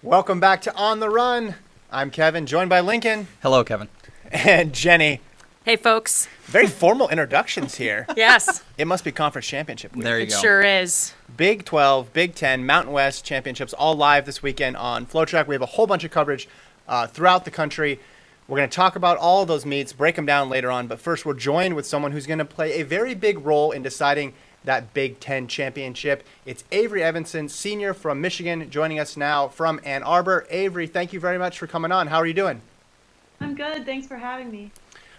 Welcome back to On the Run. I'm Kevin, joined by Lincoln Hello, Kevin. and Jenny. Hey, folks. Very formal introductions here. Yes, It must be conference championship week. There you it go. sure is. Big 12, Big 10, Mountain West championships all live this weekend on FloTrack. We have a whole bunch of coverage throughout the country. We're going to talk about all of those meets, break them down later on. But first, we're joined with someone who's going to play a very big role in deciding that Big 10 championship. It's Avery Evenson, senior from Michigan, joining us now from Ann Arbor. Avery, thank you very much for coming on. How are you doing? I'm good. Thanks for having me.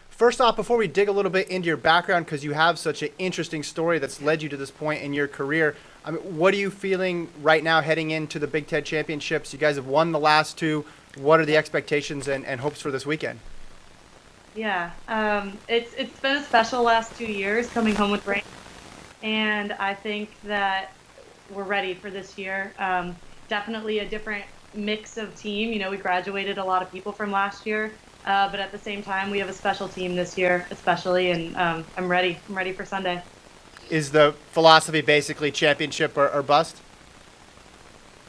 First off, before we dig a little bit into your background, because you have such an interesting story that's led you to this point in your career, I mean, what are you feeling right now heading into the Big Ten championships? You guys have won the last two. What are the expectations and hopes for this weekend? Yeah, it's been a special last 2 years coming home with rain, and I think that we're ready for this year. Definitely a different mix of team. You know, we graduated a lot of people from last year, but at the same time, we have a special team this year, especially, and I'm ready. I'm ready for Sunday. Is the philosophy basically championship or bust?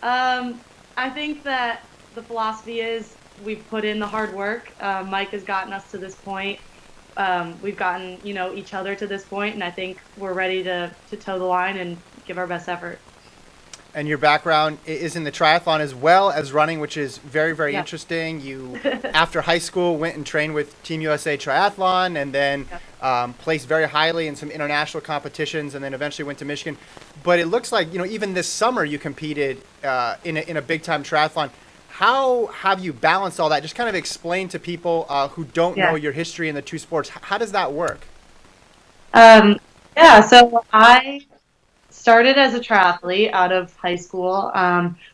I think that the philosophy is we've put in the hard work. Mike has gotten us to this point. We've gotten, each other to this point, and I think we're ready to toe the line and give our best effort. And your background is in the triathlon as well as running, which is very, very Yeah. interesting. You, after high school, went and trained with Team USA Triathlon and then placed very highly in some international competitions and then eventually went to Michigan. But it looks like, even this summer you competed in a big-time triathlon. How have you balanced all that? Just kind of explain to people who don't know your history in the two sports. How does that work? So I started as a triathlete out of high school,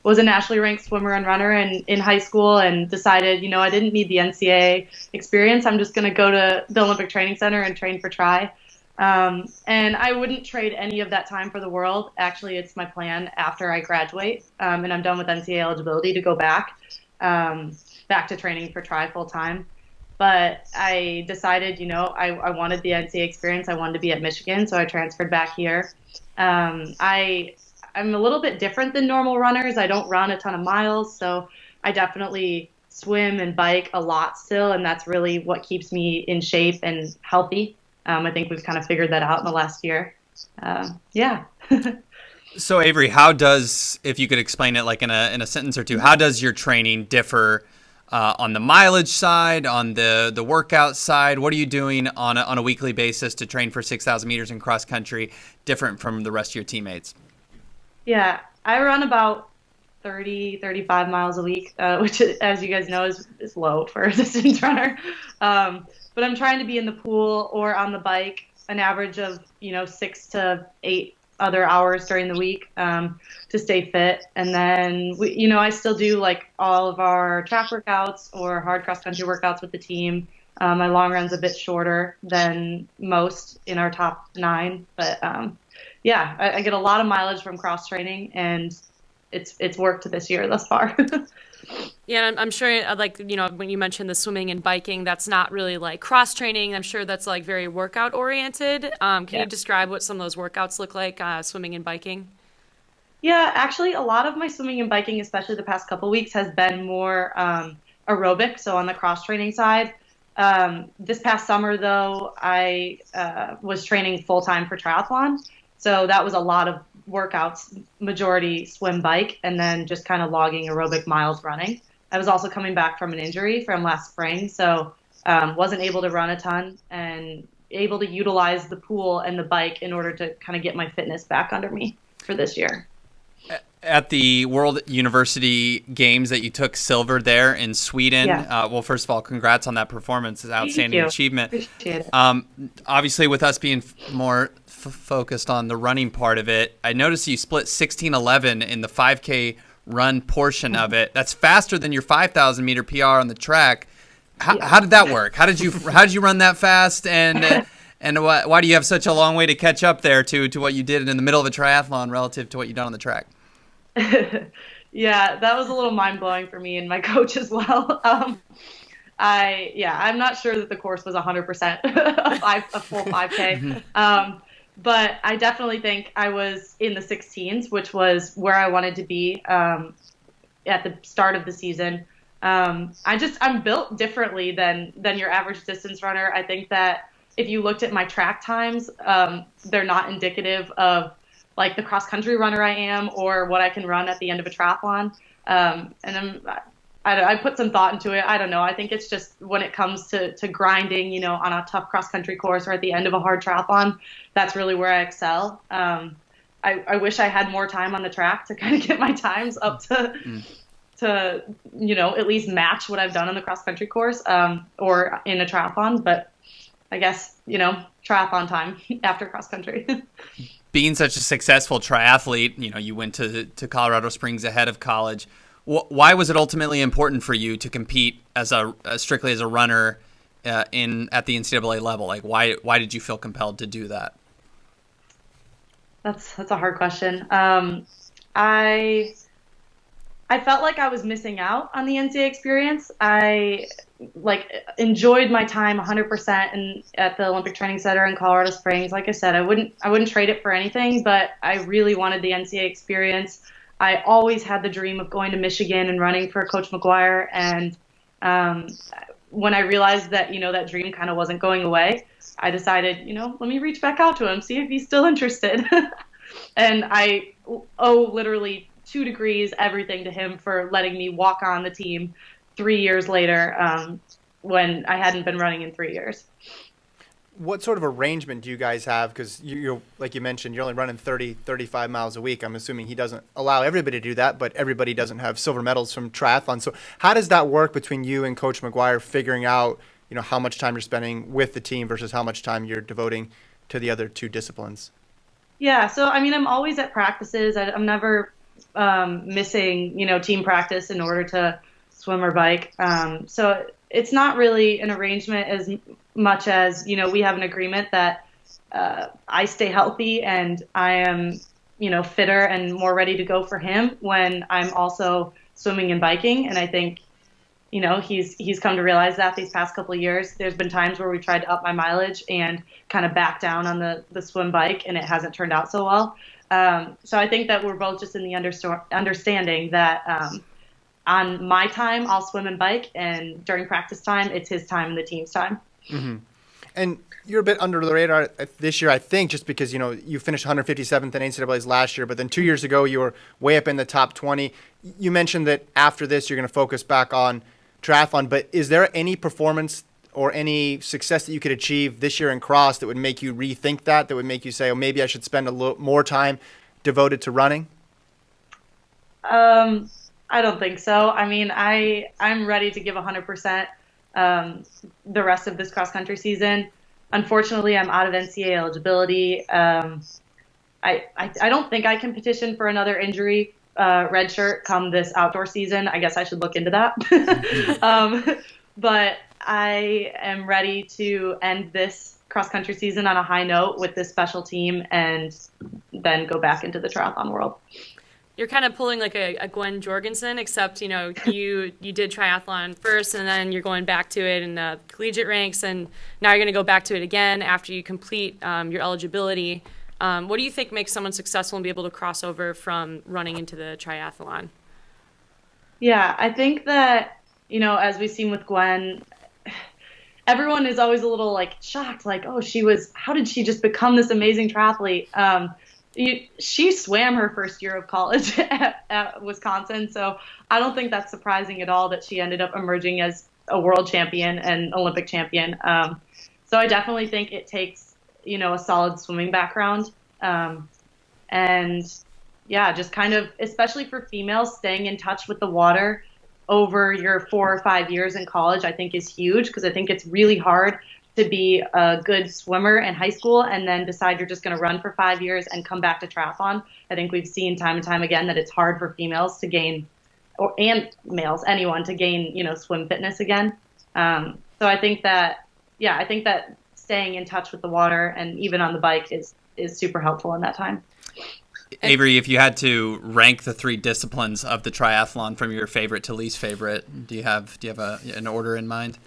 was a nationally ranked swimmer and runner in high school, and decided, I didn't need the NCAA experience. I'm just going to go to the Olympic Training Center and train for tri. And I wouldn't trade any of that time for the world. Actually, it's my plan after I graduate and I'm done with NCAA eligibility to go back to training for tri full time. But I decided, I wanted the NCAA experience. I wanted to be at Michigan, so I transferred back here. I'm a little bit different than normal runners. I don't run a ton of miles, so I definitely swim and bike a lot still, and that's really what keeps me in shape and healthy. I think we've kind of figured that out in the last year. So Avery, how does, if you could explain it like in a sentence or two, how does your training differ on the mileage side, on the workout side? What are you doing on a weekly basis to train for 6,000 meters in cross country, different from the rest of your teammates? Yeah, I run about 35 miles a week, which, as you guys know, is low for a distance runner. But I'm trying to be in the pool or on the bike an average of, 6 to 8 other hours during the week to stay fit. And then, I still do like all of our track workouts or hard cross-country workouts with the team. My long run's a bit shorter than most in our top 9. But I get a lot of mileage from cross-training, and it's worked this year thus far. Yeah, I'm sure, when you mentioned the swimming and biking, that's not really like cross-training. I'm sure that's like very workout-oriented. Can you describe what some of those workouts look like, swimming and biking? Yeah, actually, a lot of my swimming and biking, especially the past couple weeks, has been more aerobic, so on the cross-training side. This past summer, though, I was training full-time for triathlon, so that was a lot of workouts, majority swim, bike, and then just kind of logging aerobic miles running. I was also coming back from an injury from last spring, so wasn't able to run a ton and able to utilize the pool and the bike in order to kind of get my fitness back under me for this year. At the World University Games that you took silver there in Sweden, well, first of all, congrats on that performance. It's an outstanding achievement. Appreciate it. Obviously, with us being more focused on the running part of it, I noticed you split 16:11 in the 5K run portion of it. That's faster than your 5,000 meter PR on the track. How did that work? How did you run that fast? And why do you have such a long way to catch up there to what you did in the middle of a triathlon relative to what you done on the track? Yeah, that was a little mind-blowing for me and my coach as well. I'm not sure that the course was 100% a full 5K. But I definitely think I was in the 16s, which was where I wanted to be. at the start of the season. I'm built differently than your average distance runner. I think that if you looked at my track times, they're not indicative of like the cross country runner I am or what I can run at the end of a triathlon. I put some thought into it. I don't know. I think it's just when it comes to grinding, you know, on a tough cross country course or at the end of a hard triathlon, that's really where I excel. I wish I had more time on the track to kind of get my times up to, you know, at least match what I've done on the cross country course, or in a triathlon. But I guess, you know, triathlon time after cross country. Being such a successful triathlete, you know, you went to Colorado Springs ahead of college. Why was it ultimately important for you to compete as strictly as a runner at the NCAA level? Like, why did you feel compelled to do that? That's a hard question. I felt like I was missing out on the NCAA experience. I enjoyed my time 100% at the Olympic Training Center in Colorado Springs. Like I said, I wouldn't trade it for anything, but I really wanted the NCAA experience. I always had the dream of going to Michigan and running for Coach McGuire. And when I realized that, you know, that dream kind of wasn't going away, I decided, you know, let me reach back out to him, see if he's still interested. And I owe literally 2 degrees, everything to him for letting me walk on the team 3 years later, when I hadn't been running in 3 years. What sort of arrangement do you guys have? Because you're, like you mentioned, you're only running 30, 35 miles a week. I'm assuming he doesn't allow everybody to do that, but everybody doesn't have silver medals from triathlon. So how does that work between you and Coach McGuire figuring out, you know, how much time you're spending with the team versus how much time you're devoting to the other 2 disciplines? Yeah, so I mean, I'm always at practices. I'm never missing, you know, team practice in order to swim or bike. So it's not really an arrangement as much as, you know, we have an agreement that I stay healthy and I am, you know, fitter and more ready to go for him when I'm also swimming and biking. And I think, you know, he's come to realize that these past couple of years. There's been times where we tried to up my mileage and kind of back down on the swim bike, and it hasn't turned out so well. So I think that we're both just in the understanding that on my time, I'll swim and bike, and during practice time, it's his time and the team's time. Mm-hmm. And you're a bit under the radar this year, I think, just because, you know, you finished 157th in NCAA's last year, but then 2 years ago, you were way up in the top 20. You mentioned that after this, you're going to focus back on triathlon, but is there any performance or any success that you could achieve this year in cross that would make you rethink that would make you say, oh, maybe I should spend a little more time devoted to running? I don't think so. I mean, I'm ready to give 100% the rest of this cross country season. Unfortunately, I'm out of NCAA eligibility. I don't think I can petition for another injury red shirt come this outdoor season. I guess I should look into that. But I am ready to end this cross country season on a high note with this special team and then go back into the triathlon world. You're kind of pulling like a Gwen Jorgensen, except, you know, you did triathlon first and then you're going back to it in the collegiate ranks, and now you're going to go back to it again after you complete your eligibility. What do you think makes someone successful and be able to cross over from running into the triathlon? Yeah, I think that, you know, as we've seen with Gwen, everyone is always a little like shocked, like, oh, how did she just become this amazing triathlete? She swam her first year of college at Wisconsin, so I don't think that's surprising at all that she ended up emerging as a world champion and Olympic champion. So I definitely think it takes, you know, a solid swimming background. And yeah, just kind of, especially for females, staying in touch with the water over your 4 or 5 years in college, I think is huge, because I think it's really hard to be a good swimmer in high school and then decide you're just going to run for 5 years and come back to triathlon. I think we've seen time and time again that it's hard for females to gain, and males, anyone, to gain, you know, swim fitness again. So I think that, yeah, I think that staying in touch with the water and even on the bike is super helpful in that time. Avery, if you had to rank the 3 disciplines of the triathlon from your favorite to least favorite, do you have an order in mind?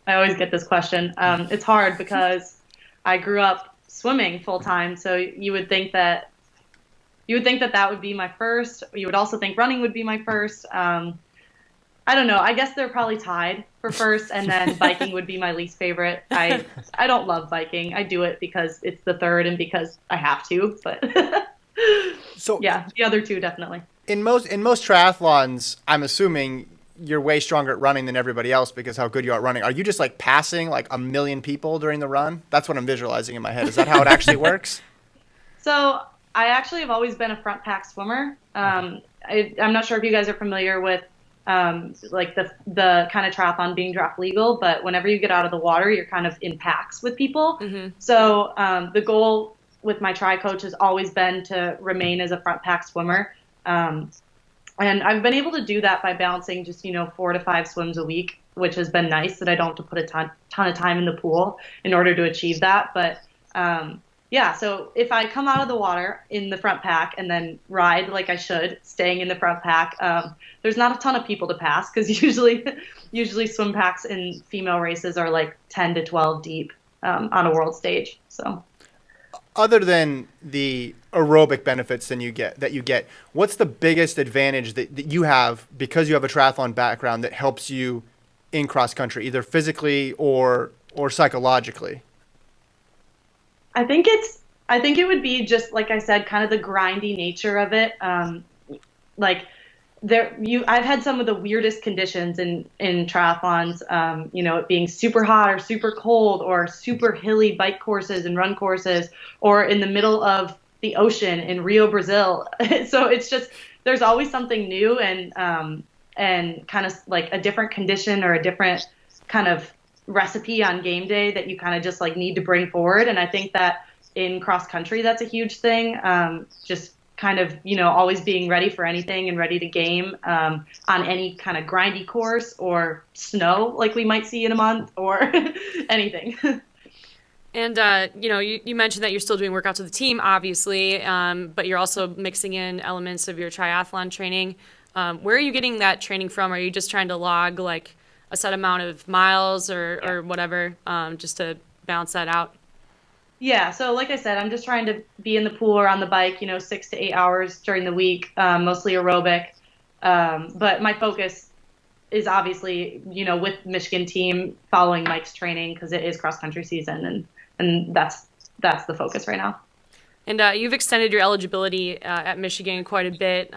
I always get this question. It's hard because I grew up swimming full time, so you would think that you would think that that would be my first. You would also think running would be my first. I don't know. I guess they're probably tied for first, and then biking would be my least favorite. I don't love biking. I do it because it's the third and because I have to. But So yeah, the other two definitely. in most triathlons, I'm assuming you're way stronger at running than everybody else because how good you are at running. Are you just like passing like a million people during the run? That's what I'm visualizing in my head. Is that how it actually works? So I actually have always been a front pack swimmer. I'm not sure if you guys are familiar with like the kind of triathlon being draft legal, but whenever you get out of the water, you're kind of in packs with people. So the goal with my tri coach has always been to remain as a front pack swimmer. And I've been able to do that by balancing just, 4 to 5 swims a week, which has been nice that I don't have to put a ton of time in the pool in order to achieve that. But yeah, so if I come out of the water in the front pack and then ride like I should, staying in the front pack, there's not a ton of people to pass because usually swim packs in female races are like 10 to 12 deep on a world stage. So. Other than the aerobic benefits that you get, what's the biggest advantage that you have because you have a triathlon background that helps you in cross country, either physically or psychologically? I think it would be just like I said, kind of the grindy nature of it. I've had some of the weirdest conditions in triathlons, it being super hot or super cold or super hilly bike courses and run courses or in the middle of the ocean in Rio, Brazil. So it's just, there's always something new and kind of like a different condition or a different kind of recipe on game day that you kind of just like need to bring forward. And I think that in cross country, that's a huge thing. Just kind of, always being ready for anything and ready to game on any kind of grindy course or snow like we might see in a month or anything. And, you mentioned that you're still doing workouts with the team, obviously, but you're also mixing in elements of your triathlon training. Where are you getting that training from? Are you just trying to log like a set amount of miles or whatever, just to balance that out? Yeah, so like I said, I'm just trying to be in the pool or on the bike, 6 to 8 hours during the week, mostly aerobic. But my focus is obviously, with Michigan team following Mike's training because it is cross country season and that's the focus right now. And you've extended your eligibility at Michigan quite a bit.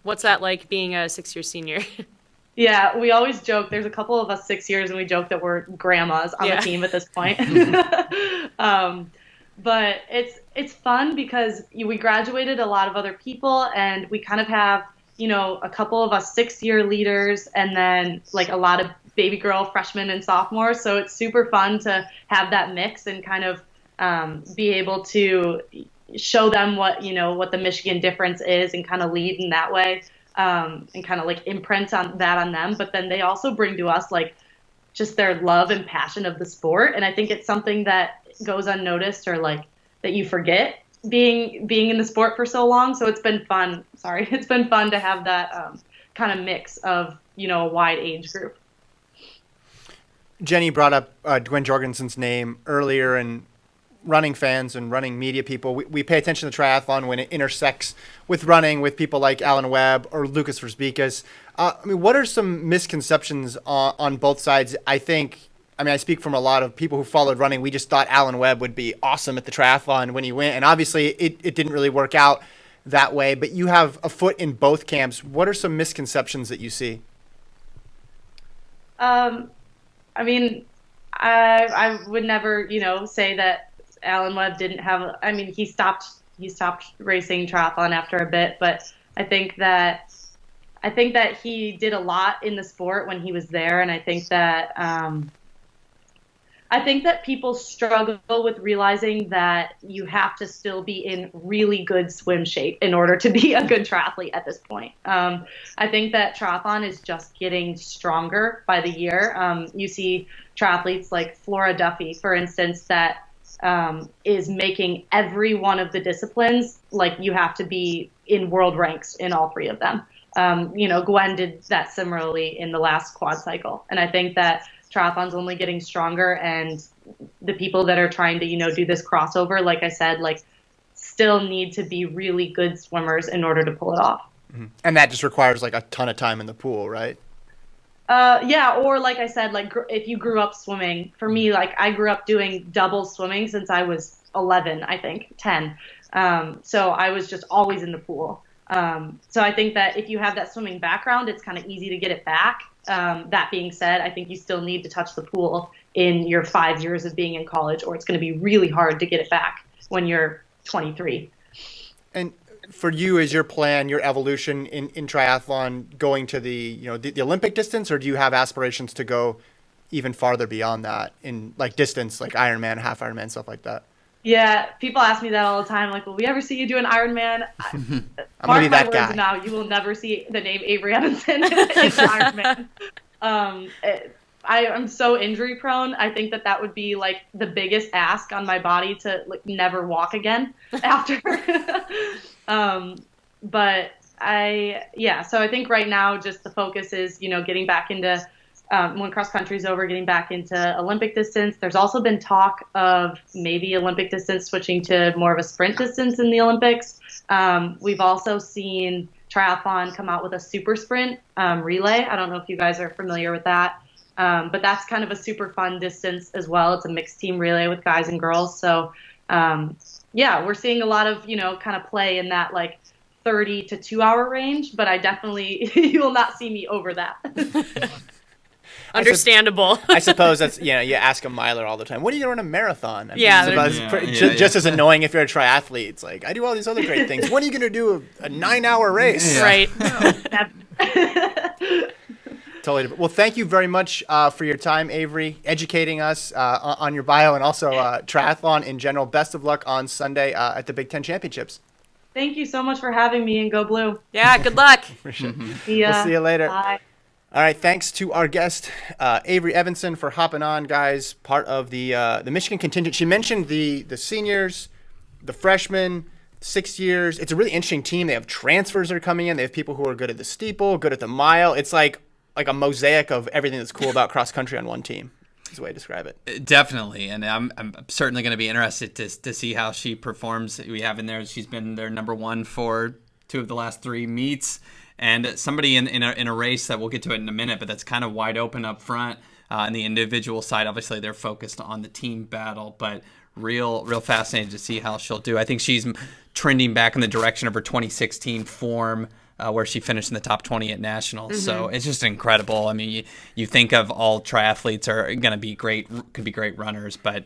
What's that like being a 6-year senior? Yeah, we always joke. There's a couple of us 6 years, and we joke that we're grandmas on the team at this point. But it's fun because we graduated a lot of other people, and we kind of have, a couple of us 6-year leaders, and then like a lot of baby girl freshmen and sophomores. So it's super fun to have that mix and kind of be able to show them what the Michigan difference is and kind of lead in that way. And kind of like imprint on them, but then they also bring to us like just their love and passion of the sport, and I think it's something that goes unnoticed or like that you forget being in the sport for so long. So it's been fun. It's been fun to have that kind of mix of a wide age group. Jenny brought up Gwen Jorgensen's name earlier, and running fans and running media people, we pay attention to triathlon when it intersects with running with people like Alan Webb or Lucas Verzbikas. What are some misconceptions on both sides? I speak from a lot of people who followed running. We just thought Alan Webb would be awesome at the triathlon when he went, and obviously it didn't really work out that way, but you have a foot in both camps. What are some misconceptions that you see? I would never, say that Alan Webb didn't have. He stopped racing triathlon after a bit, but I think that he did a lot in the sport when he was there, and I think that people struggle with realizing that you have to still be in really good swim shape in order to be a good triathlete at this point. I think that triathlon is just getting stronger by the year. You see triathletes like Flora Duffy, for instance, that is making every one of the disciplines like you have to be in world ranks in all 3 of them. Gwen did that similarly in the last quad cycle. And I think that triathlon's only getting stronger, and the people that are trying to, do this crossover, like I said, like still need to be really good swimmers in order to pull it off. And that just requires like a ton of time in the pool, right? Yeah, or like I said, like if you grew up swimming, for me, like I grew up doing double swimming since I was 11, I think, 10. So I was just always in the pool. So I think that if you have that swimming background, it's kind of easy to get it back. That being said, I think you still need to touch the pool in your 5 years of being in college, or it's going to be really hard to get it back when you're 23. And for you, is your plan, your evolution in triathlon going to the Olympic distance, or do you have aspirations to go even farther beyond that in like distance, like Ironman, half Ironman, stuff like that? Yeah, people ask me that all the time. Like, will we ever see you do an Ironman? I'm gonna be that guy. Now, you will never see the name Avery Evenson in an Ironman. I'm so injury prone. I think that would be like the biggest ask on my body to like never walk again after. So I think right now just the focus is, getting back into, when cross country is over, getting back into Olympic distance. There's also been talk of maybe Olympic distance switching to more of a sprint distance in the Olympics. We've also seen triathlon come out with a super sprint relay. I don't know if you guys are familiar with that. But that's kind of a super fun distance as well. It's a mixed team relay with guys and girls. So, we're seeing a lot of, kind of play in that like 30 to 2 hour range, but I definitely, you will not see me over that. Understandable. I suppose that's, you ask a miler all the time, when are you going to run a marathon? I mean, Yeah. just as annoying if you're a triathlete. It's like, I do all these other great things. When are you going to do a 9-hour race? Yeah. Right. Totally different. Well, thank you very much for your time, Avery, educating us on your bio and also triathlon in general. Best of luck on Sunday at the Big Ten Championships. Thank you so much for having me, and go blue. Yeah, good luck. For sure. See ya. We'll see you later. Bye. All right, thanks to our guest, Avery Evenson, for hopping on, guys, part of the Michigan contingent. She mentioned the seniors, the freshmen, 6 years. It's a really interesting team. They have transfers that are coming in. They have people who are good at the steeple, good at the mile. It's like a mosaic of everything that's cool about cross country on one team. Is the way to describe it. Definitely, and I'm certainly going to be interested to see how she performs. We have in there, she's been their number one for 2 of the last 3 meets, and somebody in a race that we'll get to it in a minute, but that's kind of wide open up front. On the individual side, obviously they're focused on the team battle, but real fascinating to see how she'll do. I think she's trending back in the direction of her 2016 form, where she finished in the top 20 at nationals. Mm-hmm. So it's just incredible. I mean, you think of all triathletes are going to be great, could be great runners, but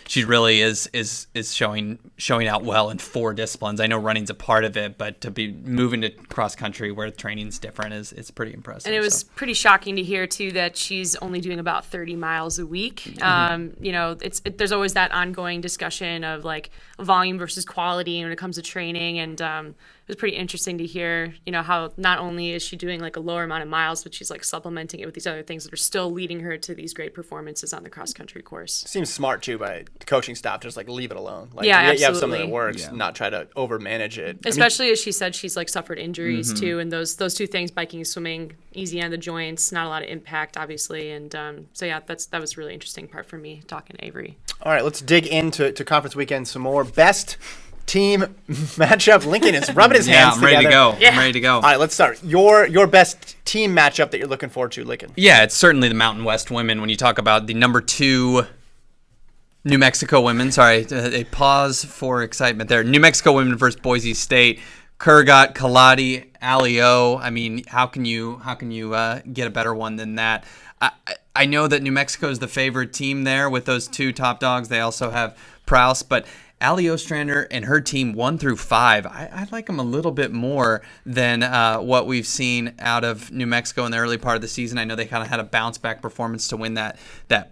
she really is showing out well in 4 disciplines. I know running's a part of it, but to be moving to cross country where training's different it's pretty impressive. And it was pretty shocking to hear too that she's only doing about 30 miles a week. Mm-hmm. There's always that ongoing discussion of like volume versus quality when it comes to training, and it was pretty interesting to hear, how not only is she doing like a lower amount of miles, but she's like supplementing it with these other things that are still leading her to these great performances on the cross country course. Seems smart too by the coaching staff, just like leave it alone. Like, yeah, you absolutely. have something that works, not try to over manage it. Especially as she said, she's like suffered injuries too, and those 2 things, biking and swimming, easy on the joints, not a lot of impact, obviously, and that was a really interesting part for me talking to Avery. All right, let's dig into conference weekend some more. Best team matchup. Lincoln is rubbing his hands together. I'm ready to go. All right, let's start. Your best team matchup that you're looking forward to, Lincoln. Yeah, it's certainly the Mountain West women. When you talk about the number 2 New Mexico women, sorry, a pause for excitement there. New Mexico women versus Boise State. Kurgat, Kaladi, Alio. I mean, how can you get a better one than that? I know that New Mexico is the favorite team there with those 2 top dogs. They also have Prowse, but Ali Ostrander and her team 1 through 5, I like them a little bit more than what we've seen out of New Mexico in the early part of the season. I know they kind of had a bounce back performance to win that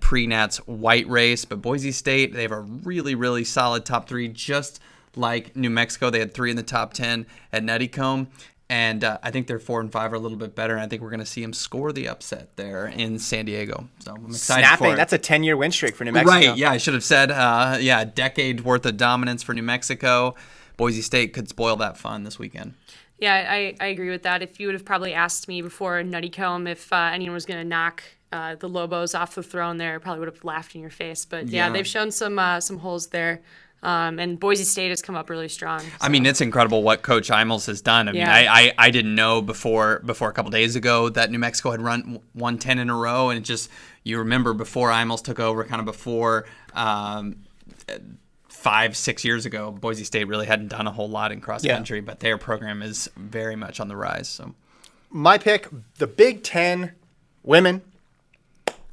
pre-Nats white race, but Boise State, they have a really, really solid top 3, just like New Mexico. They had 3 in the top 10 at Nuttycombe. And I think their 4 and 5 are a little bit better. And I think we're going to see them score the upset there in San Diego. So I'm excited for it. That's a 10-year win streak for New Mexico. Right. Yeah, I should have said, a decade worth of dominance for New Mexico. Boise State could spoil that fun this weekend. Yeah, I agree with that. If you would have probably asked me before Nuttycombe if anyone was going to knock the Lobos off the throne there, I probably would have laughed in your face. But yeah, they've shown some holes there. And Boise State has come up really strong. I mean, it's incredible what Coach Imels has done. I mean, I didn't know before a couple days ago that New Mexico had won 10 in a row, and it just, you remember before Imels took over, kind of before 5-6 years ago, Boise State really hadn't done a whole lot in cross country, but their program is very much on the rise. So, my pick, the Big Ten women,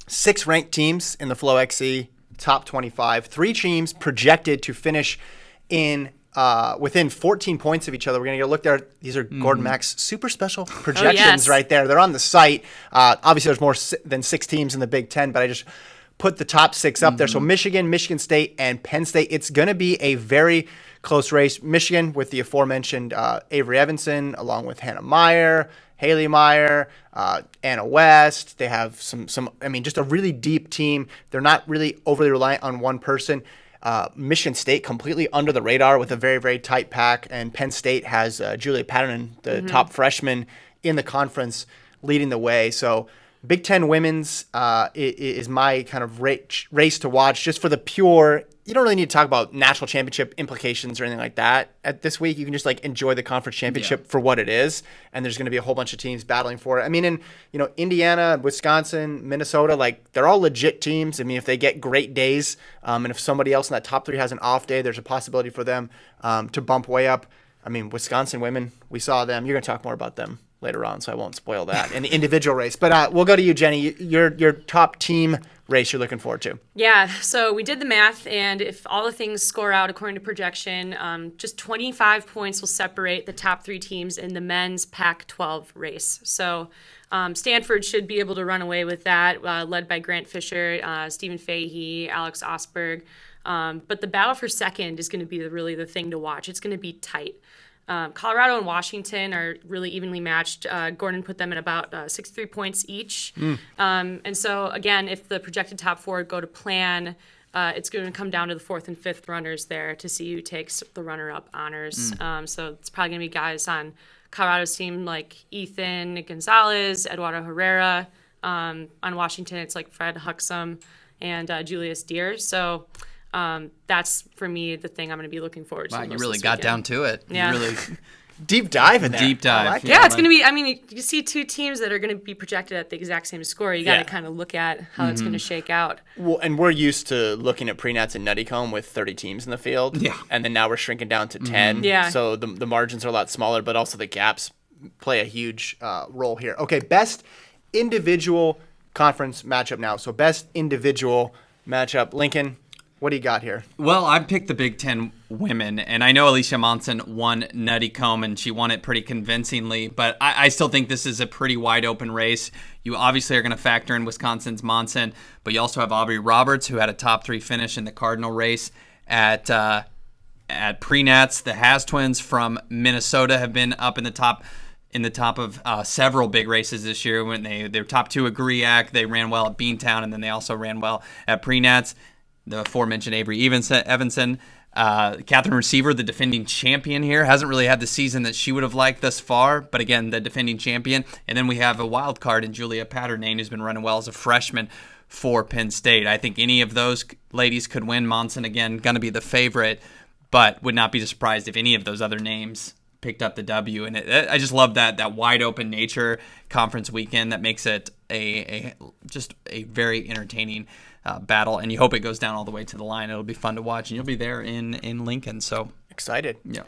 6 ranked teams in the Flow XC top 25, 3 teams projected to finish in within 14 points of each other. We're going to go look there. These are Gordon Mack's super special projections right there. They're on the site. Obviously, there's more than 6 teams in the Big Ten, but I just put the top 6 up there. So Michigan, Michigan State, and Penn State. It's going to be a very close race. Michigan with the aforementioned Avery Evenson, along with Hannah Meyer, Haley Meyer, Anna West. They have some. I mean, just a really deep team. They're not really overly reliant on one person. Michigan State completely under the radar with a very, very tight pack. And Penn State has Julia Patterson, the top freshman in the conference, leading the way. So Big Ten women's is my kind of race to watch, just for the pure. You don't really need to talk about national championship implications or anything like that at this week. You can just like enjoy the conference championship for what it is, and there's going to be a whole bunch of teams battling for it. I mean, in Indiana, Wisconsin, Minnesota, like they're all legit teams. I mean, if they get great days, and if somebody else in that top 3 has an off day, there's a possibility for them to bump way up. I mean, Wisconsin women, we saw them. You're going to talk more about them later on, so I won't spoil that in the individual race. But we'll go to you, Jenny. Your top team race you're looking forward to. Yeah, so we did the math, and if all the things score out according to projection, just 25 points will separate the top 3 teams in the men's Pac-12 race. So Stanford should be able to run away with that, led by Grant Fisher, Stephen Fahey, Alex Osberg. But the battle for second is going to be really the thing to watch. It's going to be tight. Colorado and Washington are really evenly matched. Gordon put them at about 63 points each. And so, again, if the projected top 4 go to plan, it's going to come down to the 4th and 5th runners there to see who takes the runner-up honors. So it's probably going to be guys on Colorado's team like Ethan Gonzalez, Eduardo Herrera. On Washington, it's like Fred Huxham and Julius Deere. So that's, for me, the thing I'm going to be looking forward to. Wow, you really got down to it. Yeah. You really deep dive in there. Deep dive. Yeah, it's going to be, I mean, you see 2 teams that are going to be projected at the exact same score. You got to kind of look at how it's going to shake out. Well, and we're used to looking at pre-nats and Nuttycombe with 30 teams in the field. Yeah. And then now we're shrinking down to 10. Yeah. So the margins are a lot smaller, but also the gaps play a huge role here. Okay, best individual conference matchup now. So best individual matchup. Lincoln, what do you got here? Well, I picked the Big Ten women, and I know Alicia Monson won Nuttycombe, and she won it pretty convincingly, but I still think this is a pretty wide-open race. You obviously are going to factor in Wisconsin's Monson, but you also have Aubrey Roberts, who had a top 3 finish in the Cardinal race at pre-nats. The Has twins from Minnesota have been up in the top of several big races this year. When they were top 2 at GRIAC, they ran well at Beantown, and then they also ran well at pre-nats. The aforementioned Avery Evenson. Catherine Receiver, the defending champion here, hasn't really had the season that she would have liked thus far, but again, the defending champion. And then we have a wild card in Julia Patterson, who's been running well as a freshman for Penn State. I think any of those ladies could win. Monson, again, going to be the favorite, but would not be surprised if any of those other names picked up the W. And I just love that wide open nature conference weekend that makes it just a very entertaining battle, and you hope it goes down all the way to the line. It'll be fun to watch, and you'll be there in Lincoln. So excited. Yeah.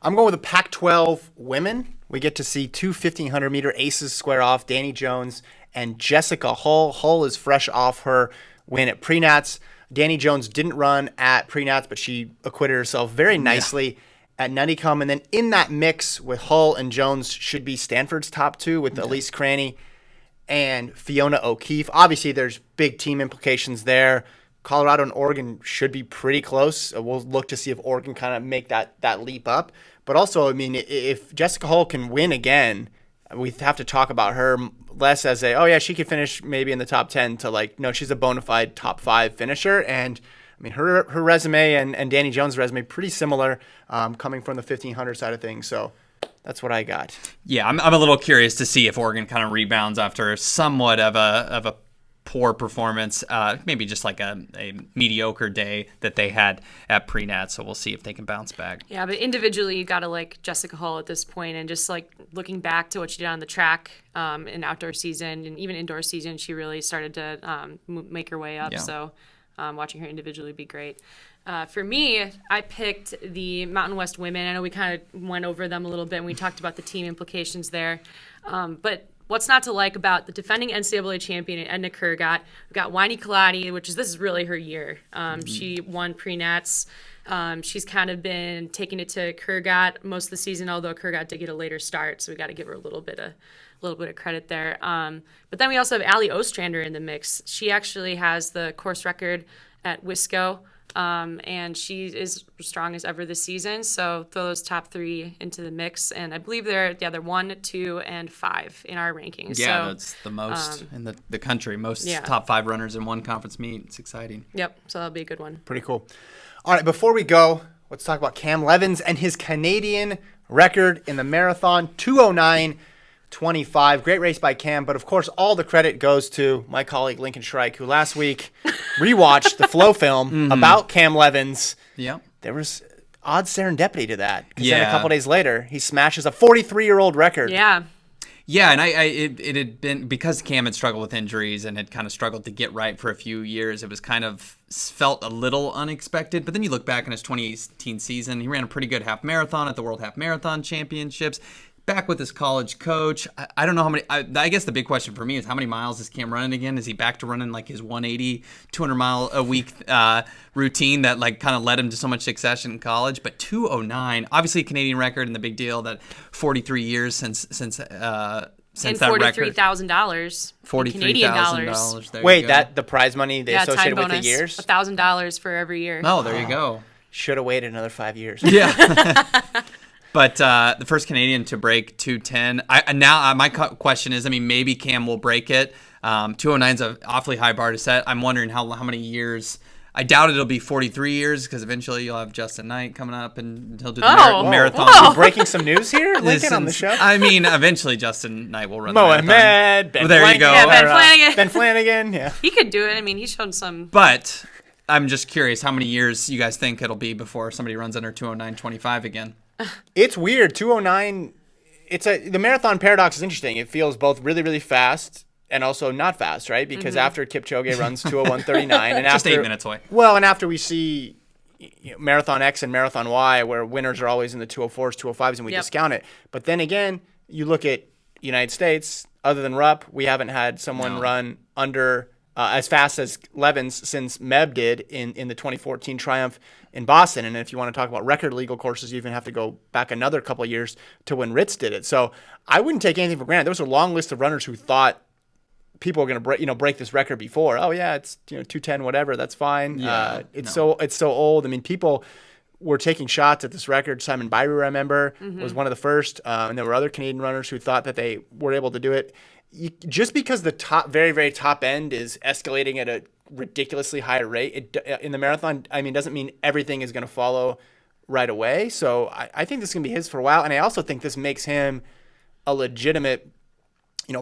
I'm going with the Pac-12 women. We get to see 2 1,500-meter aces square off, Danny Jones and Jessica Hull. Hull is fresh off her win at pre-nats. Danny Jones didn't run at pre-nats, but she acquitted herself very nicely at Nuttycombe. And then in that mix with Hull and Jones should be Stanford's top 2 with Elise Cranny and Fiona O'Keefe. Obviously, there's big team implications there. Colorado and Oregon should be pretty close. We'll look to see if Oregon kind of make that leap up. But also, I mean, if Jessica Hull can win again, we have to talk about her less as she could finish maybe in the top 10 to no, she's a bona fide top 5 finisher. And I mean, her resume and Danny Jones' resume pretty similar, coming from the 1,500 side of things. So that's what I got. Yeah, I'm a little curious to see if Oregon kind of rebounds after somewhat of a poor performance, maybe just like a mediocre day that they had at pre-nat. So we'll see if they can bounce back. Yeah, but individually, you got to like Jessica Hull at this point, and just like looking back to what she did on the track in outdoor season and even indoor season, she really started to make her way up. Yeah. So watching her individually would be great. For me, I picked the Mountain West women. I know we kind of went over them a little bit and we talked about the team implications there. But what's not to like about the defending NCAA champion Edna Kurgat? We've got Winnie Kaladi, this is really her year. She won pre-nats. She's kind of been taking it to Kurgat most of the season, although Kurgat did get a later start, so we got to give her a little bit of credit there. But then we also have Allie Ostrander in the mix. She actually has the course record at Wisco. And she is strong as ever this season. So throw those top 3 into the mix, and I believe they're 1, 2, and 5 in our rankings. Yeah, so, that's the most in the country. Most yeah. top 5 runners in one conference meet. It's exciting. Yep. So that'll be a good one. Pretty cool. All right, before we go, let's talk about Cam Levins and his Canadian record in the marathon, 2:09:25. Great race by Cam, but of course, all the credit goes to my colleague Lincoln Shrike, who last week rewatched the Flow film about Cam Levins. Yeah. There was odd serendipity to that. Because Yeah. then a couple days later, he smashes a 43-year-old record. Yeah. Yeah, and it had been, because Cam had struggled with injuries and had kind of struggled to get right for a few years, it was kind of felt a little unexpected. But then you look back in his 2018 season, he ran a pretty good half marathon at the World Half Marathon Championships. Back with his college coach. I don't know how many. I guess the big question for me is how many miles is Cam running again? Is he back to running like his 180, 200 mile a week routine that like kind of led him to so much success in college? But 2:09, obviously a Canadian record, and the big deal that 43 years since And that record. $43,000 Canadian dollars. There you Wait, go. the prize money they Time associated with bonus, the years? $1,000 for every year. Oh, there you go. Should have waited another 5 years. Yeah. But the first Canadian to break 2:10. My question is, maybe Cam will break it. 2:09 is an awfully high bar to set. I'm wondering how many years. I doubt it'll be 43 years because eventually you'll have Justin Knight coming up and he'll do the marathon. Whoa. Breaking some news here, Lincoln, on the show? Eventually Justin Knight will run the marathon. Mohamed, Ben There you go. Yeah, Ben Flanagan. Ben Flanagan, yeah. He could do it. He's shown some. But I'm just curious how many years you guys think it'll be before somebody runs under 2:09:25 again. It's weird. 2:09. The marathon paradox is interesting. It feels both really, really fast and also not fast, right? Because after Kipchoge runs 2:01:39, and Just after 8 minutes away. Well, and after we see Marathon X and Marathon Y, where winners are always in the 2:04s, 2:05s, and we discount it. But then again, you look at United States. Other than Rupp, we haven't had someone run under as fast as Levins since Meb did in the 2014 Triumph in Boston. And if you want to talk about record legal courses, you even have to go back another couple of years to when Ritz did it. So I wouldn't take anything for granted. There was a long list of runners who thought people were going to break this record before. Oh yeah, it's 2:10, whatever. That's fine. Yeah, it's so old. People were taking shots at this record. Simon Byru, I remember, was one of the first, and there were other Canadian runners who thought that they were able to do it. Just because the very, very top end is escalating at a ridiculously high rate in the marathon, doesn't mean everything is going to follow right away. So I think this is going to be his for a while, and I also think this makes him a legitimate,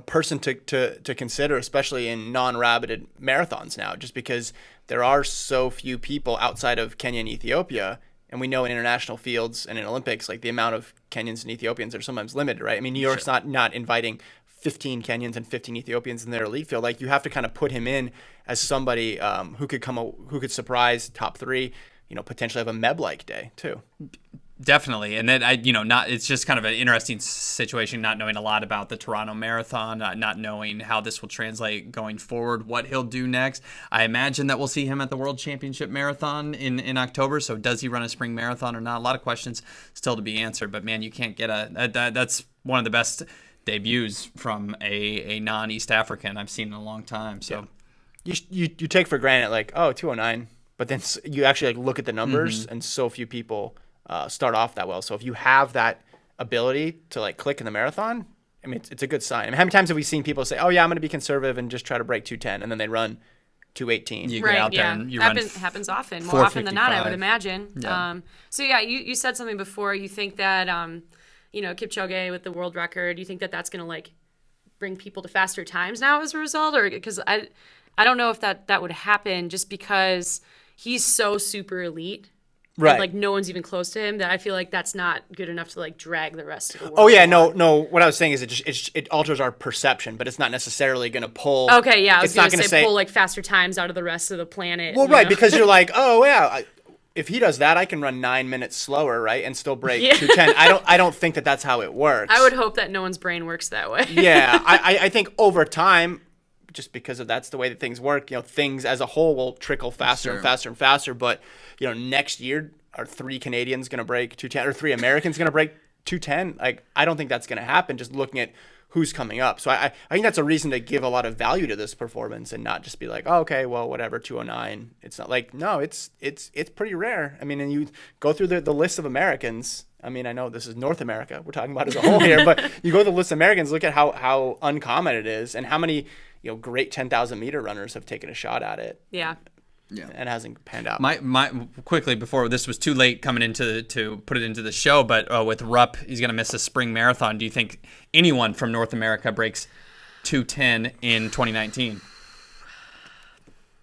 person to consider, especially in non-rabbited marathons now, just because there are so few people outside of Kenya and Ethiopia. And we know in international fields and in Olympics, like the amount of Kenyans and Ethiopians are sometimes limited, right? New York's not inviting 15 Kenyans and 15 Ethiopians in their elite field. Like you have to kind of put him in as somebody who could surprise top 3, potentially have a Meb-like day too. Definitely. And then it's just kind of an interesting situation, not knowing a lot about the Toronto Marathon, not knowing how this will translate going forward, what he'll do next. I imagine that we'll see him at the World Championship Marathon in October. So does he run a spring marathon or not? A lot of questions still to be answered, but man, you can't get that's one of the best debuts from a non-East African I've seen in a long time. So you take for granted 2:09, but then you actually look at the numbers, and so few people start off that well. So if you have that ability to click in the marathon, it's a good sign. How many times have we seen people say, "Oh yeah, I'm going to be conservative and just try to break 2:10," and then they run 2:18? You get out there and you run happens often, more often than not, I would 4:55. imagine. Yeah. You said something before. You think that Kipchoge with the world record, you think that that's going to bring people to faster times now as a result, or because I don't know if that would happen just because he's so super elite. Right. And, like, no one's even close to him, that I feel like that's not good enough to, like, drag the rest of the world. Oh yeah, along. no. What I was saying is it alters our perception, but it's not necessarily going to pull. Okay, yeah, I was it's not going to gonna pull, like, faster times out of the rest of the planet. Well, you right, know? because you're like, oh yeah, if he does that, I can run 9 minutes slower, right, and still break Yeah. 2:10. I don't think that's how it works. I would hope that no one's brain works that way. Yeah, I think over time, just because that's the way that things work, things as a whole will trickle faster and faster and faster. But next year, are 3 Canadians going to break 2:10 or 3 Americans going to break 2:10? Like, I don't think that's going to happen. Just looking at who's coming up, so I think that's a reason to give a lot of value to this performance and not just be like, oh, okay, well, whatever, 2:09. It's not like, no, it's pretty rare. I mean, and you go through the list of Americans. I mean, I know this is North America we're talking about as a whole here, but you go to the list of Americans, look at how uncommon it is, and how many great 10,000 meter runners have taken a shot at it. Yeah. Yeah. And it hasn't panned out. My quickly before this was too late coming into to put it into the show, but with Rupp, he's going to miss a spring marathon. Do you think anyone from North America breaks 2:10 in 2019?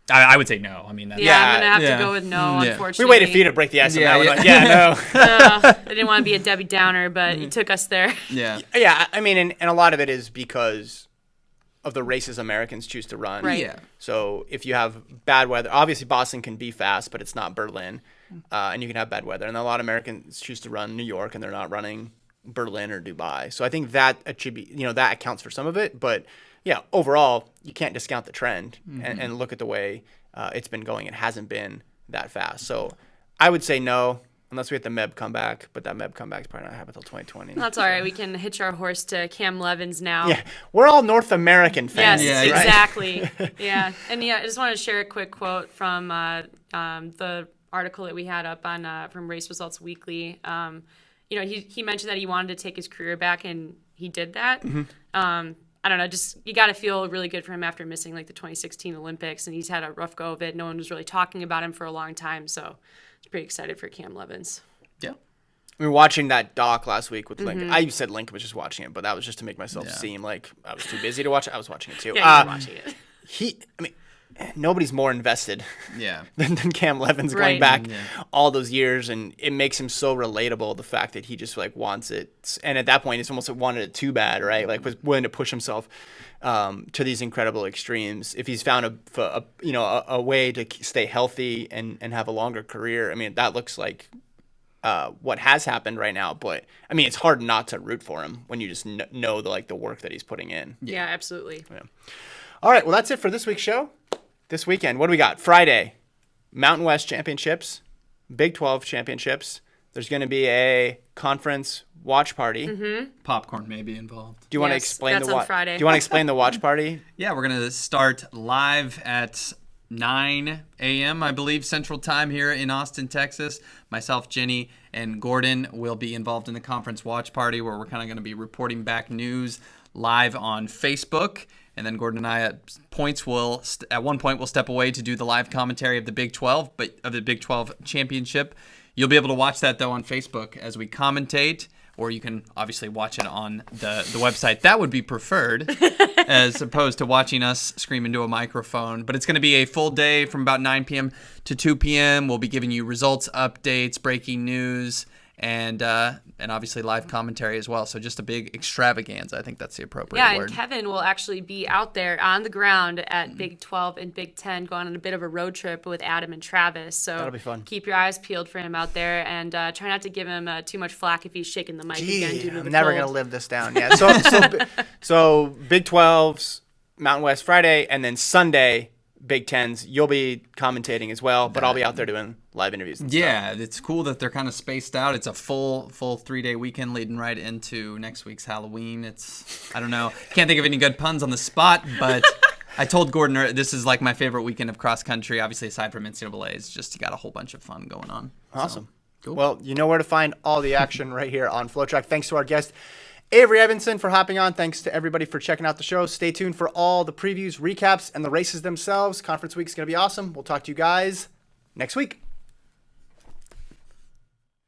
I would say no. I mean, I'm gonna have to go with no. Yeah. Unfortunately, We waited for you to break the ice. Yeah, We're yeah. like, no. I didn't want to be a Debbie Downer, but you took us there. Yeah. Yeah, I mean, and a lot of it is because of the races Americans choose to run. Right. Yeah. So if you have bad weather, obviously Boston can be fast, but it's not Berlin, and you can have bad weather. And a lot of Americans choose to run New York, and they're not running Berlin or Dubai. So I think that that accounts for some of it. But yeah, overall, you can't discount the trend and look at the way it's been going. It hasn't been that fast. So I would say no. Unless we have the MEB comeback, but that MEB comeback's probably not happening until 2020. That's all right. We can hitch our horse to Cam Levins now. Yeah, we're all North American fans. Yes, Yeah, right? exactly. Yeah, and I just want to share a quick quote from the article that we had up on from Race Results Weekly. He mentioned that he wanted to take his career back, and he did that. I don't know, just you got to feel really good for him after missing like the 2016 Olympics, and he's had a rough go of it. No one was really talking about him for a long time, so it's pretty excited for Cam Levins. Yeah. I mean, watching that doc last week with Lincoln. I said Lincoln was just watching it, but that was just to make myself seem like I was too busy to watch it. I was watching it too. Yeah, you were watching it. Nobody's more invested Yeah. than Cam Levins going Right. back all those years, and it makes him so relatable, the fact that he just like wants it, and at that point he's almost wanted it too bad, right? Like was willing to push himself to these incredible extremes. If he's found a way to stay healthy and have a longer career, I mean, that looks like what has happened right now. But I mean, it's hard not to root for him when you just know the work that he's putting in. Yeah, absolutely. Yeah. All right, well, that's it for this week's show. This weekend, what do we got? Friday, Mountain West Championships, Big 12 Championships. There's going to be a conference watch party. Popcorn may be involved. Do you want to Yes, explain that's on Friday. Do you want to explain the watch party? Yeah, we're going to start live at 9 a.m., I believe, Central Time here in Austin, Texas. Myself, Jenny, and Gordon will be involved in the conference watch party where we're kind of going to be reporting back news live on Facebook. And then Gordon and I at one point will step away to do the live commentary of the Big 12, but of the Big 12 Championship. You'll be able to watch that, though, on Facebook as we commentate, or you can obviously watch it on the website. That would be preferred as opposed to watching us scream into a microphone. But it's going to be a full day from about 9 p.m. to 2 p.m. We'll be giving you results, updates, breaking news, and obviously live commentary as well. So just a big extravaganza. I think that's the appropriate word. And Kevin will actually be out there on the ground at Big 12 and Big 10 going on a bit of a road trip with Adam and Travis. So That'll be fun. Keep your eyes peeled for him out there, and try not to give him too much flack if he's shaking the mic again due to I'm the never cold. going to live this down. Yeah. So Big 12's Mountain West Friday, and then Sunday, Big 10's. You'll be commentating as well, but I'll be out there doing live interviews and stuff. Yeah, it's cool that they're kind of spaced out. It's a full 3-day weekend leading right into next week's Halloween. I don't know. Can't think of any good puns on the spot, but I told Gordon this is like my favorite weekend of cross country, obviously aside from NCAA. It's just you got a whole bunch of fun going on. Awesome. So, cool. Well, you know where to find all the action right here on FloTrack. Thanks to our guest, Avery Evenson, for hopping on. Thanks to everybody for checking out the show. Stay tuned for all the previews, recaps, and the races themselves. Conference week's going to be awesome. We'll talk to you guys next week.